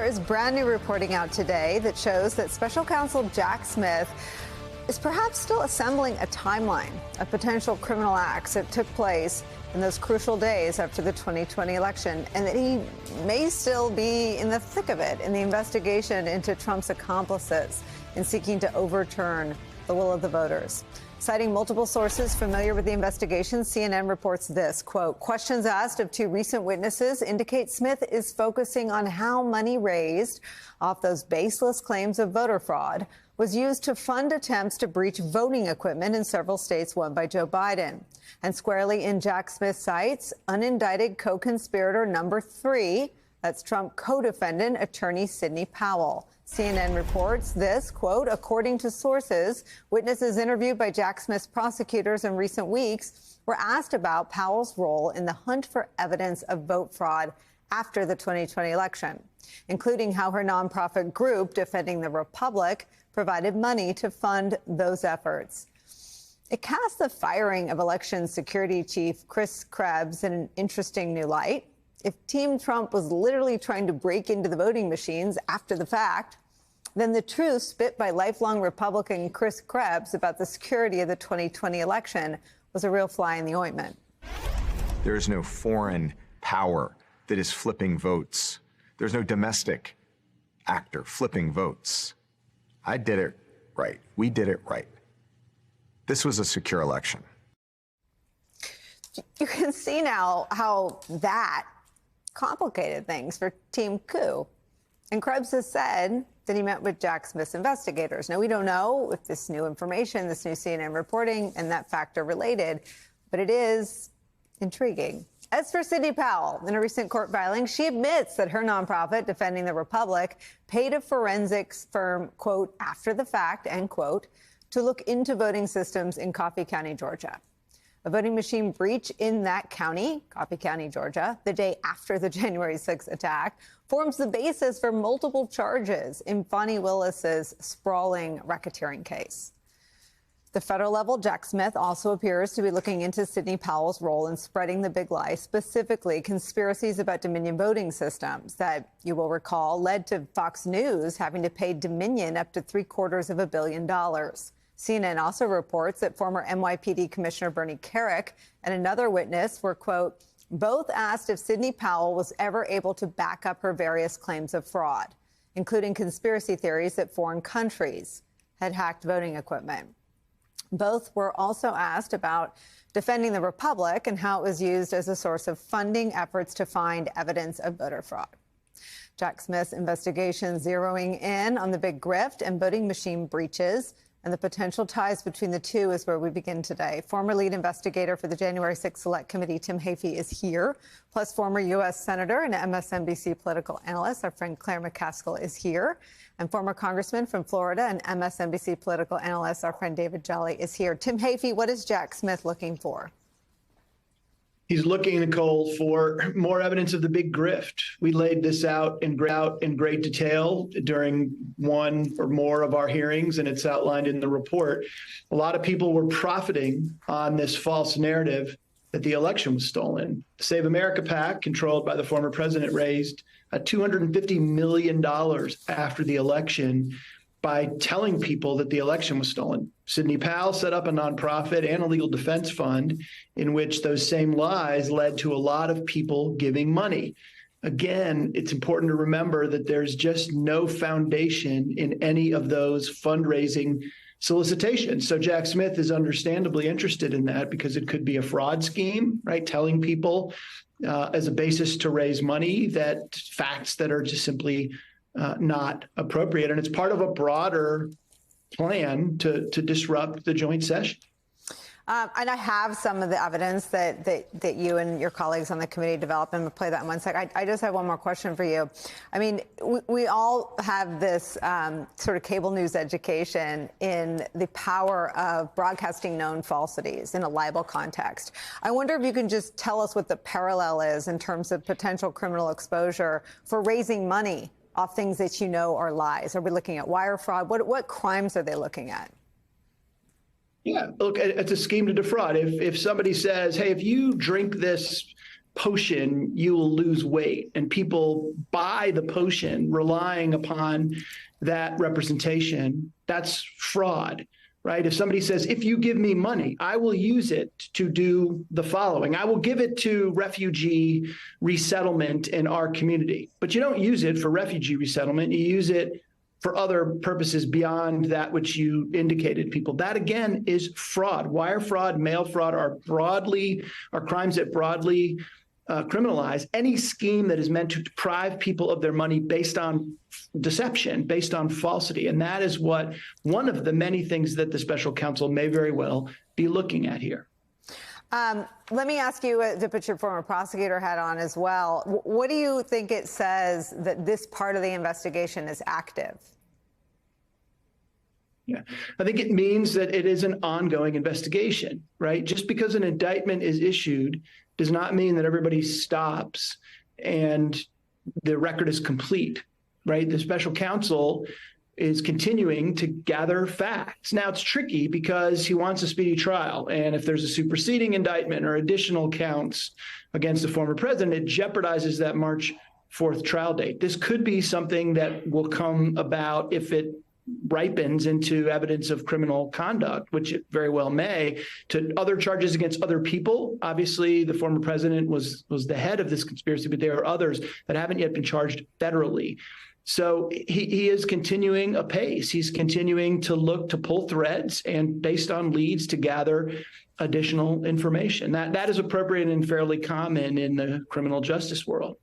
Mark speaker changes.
Speaker 1: There is brand new reporting out today that shows that special counsel Jack Smith is perhaps still assembling a timeline of potential criminal acts that took place in those crucial days after the 2020 election, and that he may still be in the thick of it in the investigation into Trump's accomplices in seeking to overturn the will of the voters. Citing multiple sources familiar with the investigation, CNN reports this, quote, questions asked of two recent witnesses indicate Smith is focusing on how money raised off those baseless claims of voter fraud was used to fund attempts to breach voting equipment in several states won by Joe Biden. And squarely in Jack Smith's sights, unindicted co-conspirator number 3, that's Trump co-defendant attorney Sidney Powell. CNN reports this, quote, according to sources, witnesses interviewed by Jack Smith's prosecutors in recent weeks were asked about Powell's role in the hunt for evidence of vote fraud after the 2020 election, including how her nonprofit group, Defending the Republic, provided money to fund those efforts. It casts the firing of election security chief Chris Krebs in an interesting new light. If Team Trump was literally trying to break into the voting machines after the fact, then the truth spit by lifelong Republican Chris Krebs about the security of the 2020 election was a real fly in the ointment.
Speaker 2: There is no foreign power that is flipping votes. There's no domestic actor flipping votes. I did it right. We did it right. This was a secure election.
Speaker 1: You can see now how that complicated things for Team Coup. And Krebs has said that he met with Jack Smith's investigators. Now, we don't know if this new information, this new CNN reporting, and that fact are related, but it is intriguing. As for Sidney Powell, in a recent court filing, she admits that her nonprofit, Defending the Republic, paid a forensics firm, quote, after the fact, end quote, to look into voting systems in Coffee County, Georgia. A voting machine breach in that county, Coffee County, Georgia, the day after the January 6th attack, forms the basis for multiple charges in Fani Willis's sprawling racketeering case. The federal level, Jack Smith also appears to be looking into Sidney Powell's role in spreading the big lie, specifically conspiracies about Dominion voting systems that, you will recall, led to Fox News having to pay Dominion up to $750 million. CNN also reports that former NYPD Commissioner Bernie Kerik and another witness were, quote, both asked if Sidney Powell was ever able to back up her various claims of fraud, including conspiracy theories that foreign countries had hacked voting equipment. Both were also asked about Defending the Republic and how it was used as a source of funding efforts to find evidence of voter fraud. Jack Smith's investigation zeroing in on the big grift and voting machine breaches, and the potential ties between the two is where we begin today. Former lead investigator for the January 6th Select Committee, Tim Heaphy, is here, plus former U.S. Senator and MSNBC political analyst, our friend Claire McCaskill, is here, and former congressman from Florida and MSNBC political analyst, our friend David Jolly, is here. Tim Heaphy, what is Jack Smith looking for?
Speaker 3: He's looking, Nicole, for more evidence of the big grift. We laid this out in great detail during one or more of our hearings, and it's outlined in the report. A lot of people were profiting on this false narrative that the election was stolen. Save America PAC, controlled by the former president, raised $250 million after the election by telling people that the election was stolen. Sidney Powell set up a nonprofit and a legal defense fund in which those same lies led to a lot of people giving money. Again, it's important to remember that there's just no foundation in any of those fundraising solicitations. So Jack Smith is understandably interested in that because it could be a fraud scheme, right? Telling people as a basis to raise money that facts that are just simply not appropriate. And it's part of a broader plan to disrupt the joint session.
Speaker 1: And I have some of the evidence that you and your colleagues on the committee developed, and we'll play that in one sec. I just have one more question for you. I mean, we all have this sort of cable news education in the power of broadcasting known falsities in a libel context. I wonder if you can just tell us what the parallel is in terms of potential criminal exposure for raising money off things that you know are lies. Are we looking at wire fraud? What crimes are they looking at?
Speaker 3: Yeah, look, it's a scheme to defraud. If somebody says, hey, if you drink this potion, you will lose weight. And people buy the potion relying upon that representation. That's fraud, right? If somebody says, if you give me money, I will use it to do the following. I will give it to refugee resettlement in our community. But you don't use it for refugee resettlement. You use it for other purposes beyond that which you indicated, people. That, again, is fraud. Wire fraud, mail fraud are crimes that broadly criminalize any scheme that is meant to deprive people of their money based on deception, based on falsity. And that is what one of the many things that the special counsel may very well be looking at here.
Speaker 1: Let me ask you to put your former prosecutor hat on as well. What do you think it says that this part of the investigation is active?
Speaker 3: Yeah, I think it means that it is an ongoing investigation, right? Just because an indictment is issued does not mean that everybody stops and the record is complete, right? The special counsel is continuing to gather facts. Now, it's tricky because he wants a speedy trial. And if there's a superseding indictment or additional counts against the former president, it jeopardizes that March 4th trial date. This could be something that will come about if it ripens into evidence of criminal conduct, which it very well may, to other charges against other people. Obviously, the former president was the head of this conspiracy, but there are others that haven't yet been charged federally. So he is continuing apace. He's continuing to look to pull threads and based on leads to gather additional information. That is appropriate and fairly common in the criminal justice world.